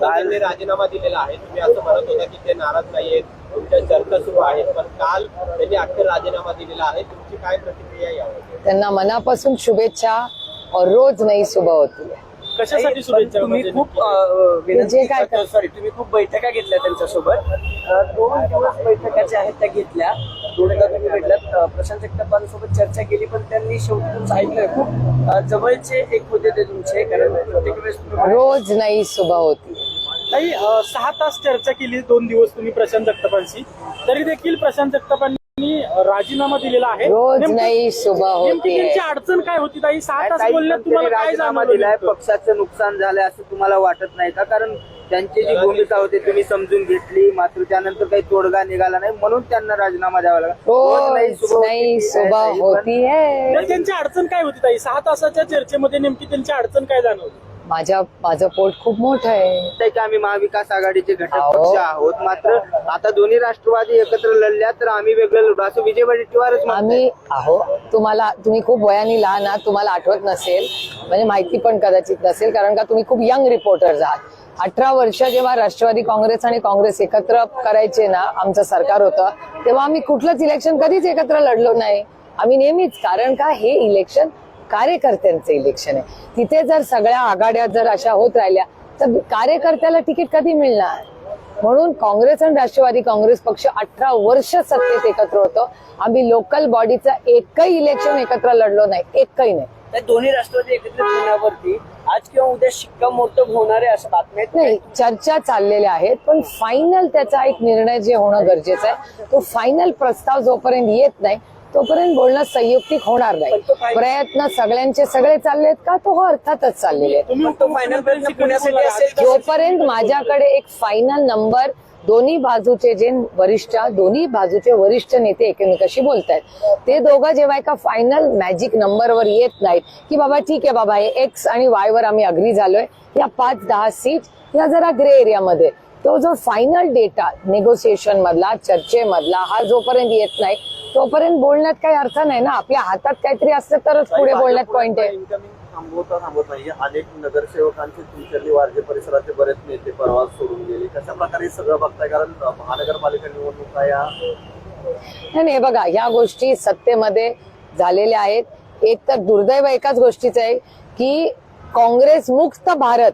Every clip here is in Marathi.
त्यांनी राजीनामा दिलेला आहे. तुम्ही असं म्हणत होता की ते नाराज नाहीयेत, तुमच्या चर्चा सुरू आहेत, पण काल त्यांनी अखेर राजीनामा दिलेला आहे. तुमची काय प्रतिक्रिया यावर? त्यांना मनापासून शुभेच्छा और रोज नई सुबह होती है. कशासाठी शुभेच्छा? तुम्ही खूप जे काय करतात. सॉरी तुम्ही खूप बैठका घेतल्या त्यांच्यासोबत. 2 दिवस बैठकाच्या आहेत त्या घेतल्या. दोनदा तुम्ही भेटलात, प्रशांत जगतापांसोबत चर्चा केली, पण त्यांनी शेवटी तुमचं ऐकलंय. खूप जवळचे एक होते ते तुमचे, कारण प्रत्येक वेळेस रोज नई सुबह होती है. ताई 6 तास चर्चा केली 2 दिवस तुम्ही प्रशांत जगतापांशी, तरी देखील प्रशांत जगतापांनी राजीनामा दिलेला आहे. रोज नेमकी- नई सुबह नेमकी होती त्यांची है. अडचण काय होती ताई? 6 तास ताई, बोलण्यात तुम्हाला काय राजीनामा जाणवलं दिलाय, नेमकं? पक्षाचं नुकसान झालंय असं तुम्हाला वाटत नाही का? कारण त्यांची जी भूमिका होती तुम्ही समजून घेतली, मात्र त्यानंतर काही तोडगा निघाला नाही, म्हणून त्यांना राजीनामा द्यावा लागला. रोज नई सुबह होती है. तर त्यांची अडचण काय होती ताई? 6 तासाच्या चर्चेमध्ये नेमकी त्यांची अडचण काय जाणवली? माझं पोट खूप मोठं आहे. की आम्ही महाविकास आघाडीचे घटक अहो. पक्ष आहोत, मात्र आता दोन्ही राष्ट्रवादी एकत्र लढल्या तर आम्ही वेगळं लढू असं विजय वडेट्टीवारच आम्ही तुम्ही खूप वयाने लहान आहात, तुम्हाला आठवत नसेल, म्हणजे माहिती पण कदाचित नसेल, कारण का तुम्ही खूप यंग रिपोर्टर्स आहात. 18 वर्ष जेव्हा राष्ट्रवादी काँग्रेस आणि काँग्रेस एकत्र करायचे ना, आमचं सरकार होतं, तेव्हा आम्ही कुठलंच इलेक्शन कधीच एकत्र लढलो नाही. आम्ही नेहमीच, कारण का हे इलेक्शन कार्यकर्त्यांचं इलेक्शन आहे. तिथे जर सगळ्या आघाड्या जर अशा होत राहिल्या तर कार्यकर्त्याला तिकीट कधी मिळणार? म्हणून काँग्रेस आणि राष्ट्रवादी काँग्रेस पक्ष 18 वर्ष सत्तेत एकत्र होतं. आम्ही लोकल बॉडीचं एकही इलेक्शन एकत्र लढलो नाही, एकही नाही. त्या दोन्ही राष्ट्रवादी एकत्रित होण्यावरती आज किंवा उद्या शिक्कामोर्तब होणार आहे असं बातम्या आहेत. नाही, चर्चा चाललेल्या आहेत, पण फायनल त्याचा एक निर्णय जे होणं गरजेचं आहे, तो फायनल प्रस्ताव जोपर्यंत येत नाही तोपर्यंत बोलणं संयुक्तिक होणार नाही. प्रयत्न सगळ्यांचे सगळे चाललेत का? तो अर्थातच चाललेले आहेत. तुम्ही तो फायनल प्रयत्न पुण्यासाठी असेल तर जोपर्यंत माझ्याकडे एक फायनल नंबर, दोन्ही बाजूचे वरिष्ठ नेते एकमेकाशी बोलतायत, ते दोघं जेव्हा एका फायनल मॅजिक नंबरवर येत नाहीत की बाबा ठीक आहे बाबा, हे एक्स आणि वाय वर आम्ही अग्री झालोय, या 5-10 सीट या जरा ग्रे एरियामध्ये, तो जो फायनल डेटा नेगोसिएशन मधला, चर्चेमधला, हा जोपर्यंत येत नाही तोपर्यंत बोलण्यात काही अर्थ नाही ना. आपल्या हातात काहीतरी असतं तरच पुढे बोलण्यात पॉइंट आहे. थांबत नाही. अनेक नगरसेवकांचे तुमच्या वारजे परिसराचे बरेच नेते परवा सोडून गेले. कशा प्रकारे सगळं बघताय? कारण महानगरपालिका निवडणुका या नाही बघा, ह्या गोष्टी सत्तेमध्ये झालेल्या आहेत. एक तर दुर्दैव एकाच गोष्टीचं आहे की काँग्रेस मुक्त भारत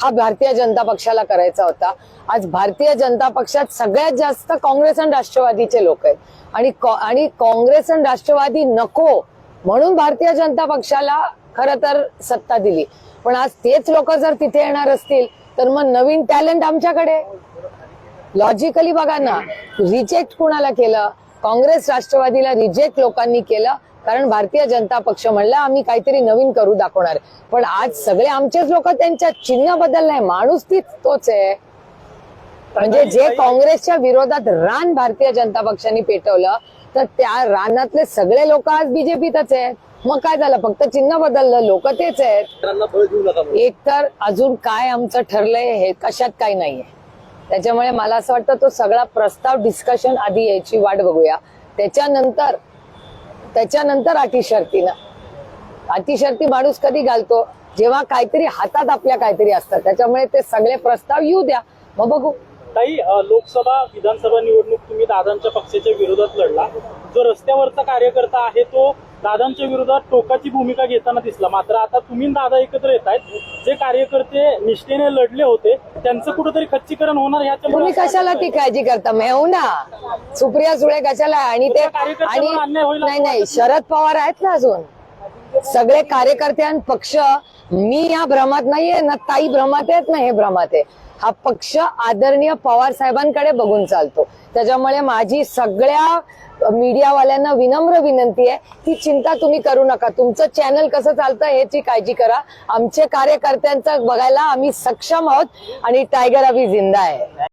हा भारतीय जनता पक्षाला करायचा होता. आज भारतीय जनता पक्षात सगळ्यात जास्त काँग्रेस आणि राष्ट्रवादीचे लोक आहेत, आणि काँग्रेस आणि राष्ट्रवादी नको म्हणून भारतीय जनता पक्षाला खरं तर सत्ता दिली. पण आज तेच लोक जर तिथे येणार असतील तर मग नवीन टॅलेंट आमच्याकडे. लॉजिकली बघा ना, रिजेक्ट कुणाला केलं? काँग्रेस राष्ट्रवादीला रिजेक्ट लोकांनी केलं, कारण भारतीय जनता पक्ष म्हणला आम्ही काहीतरी नवीन करू दाखवणार. पण आज सगळे आमचेच लोक, त्यांच्या चिन्ह बदललंय, माणूस तोच आहे. म्हणजे जे काँग्रेसच्या विरोधात रान भारतीय जनता पक्षाने पेटवलं, तर त्या रानातले सगळे लोक आज बीजेपीतच आहेत. मग काय झालं? फक्त चिन्ह बदललं, लोक तेच आहेत. एक तर अजून काय आमचं ठरलंय हे कशात काही नाहीये. त्याच्यामुळे मला असं वाटतं तो सगळा प्रस्ताव डिस्कशन आधी याची वाट बघूया. त्याच्यानंतर अटीशर्ती माणूस कधी घालतो? जेव्हा काहीतरी हातात आपल्या काहीतरी असतात. त्याच्यामुळे ते सगळे प्रस्ताव येऊ द्या, मग बघू. ताई, लोकसभा विधानसभा निवडणूक तुम्ही दादांच्या पक्षाच्या विरोधात लढला. जो रस्त्यावरचा कार्यकर्ता आहे तो दादांच्या विरोधात टोकाची भूमिका घेताना दिसला. मात्र आता तुम्ही दादा एकत्र येत आहेत. जे कार्यकर्ते निष्ठेने लढले होते त्यांचं कुठेतरी खच्चीकरण होणार ह्याच्या तुम्ही कशाला ती काळजी करता? मेहू ना, सुप्रिया सुळे कशाला? आणि नाही, शरद पवार आहेत ना अजून. सगळे कार्यकर्ते पक्ष, मी या भ्रमात नाहीये ना, ताई भ्रमात आहेत ना, हे भ्रमात आहे. हा पक्ष आदरणीय पवार साहेबांकडे बघून चालतो. त्याच्यामुळे माझी सगळ्या मीडियावाल्यांना विनम्र विनंती आहे की चिंता तुम्ही करू नका. तुमचं चॅनल कसं चालतं ह्याची काळजी करा. आमचे कार्यकर्त्यांचं बघायला आम्ही सक्षम आहोत आणि टायगर अभी जिंदा आहे.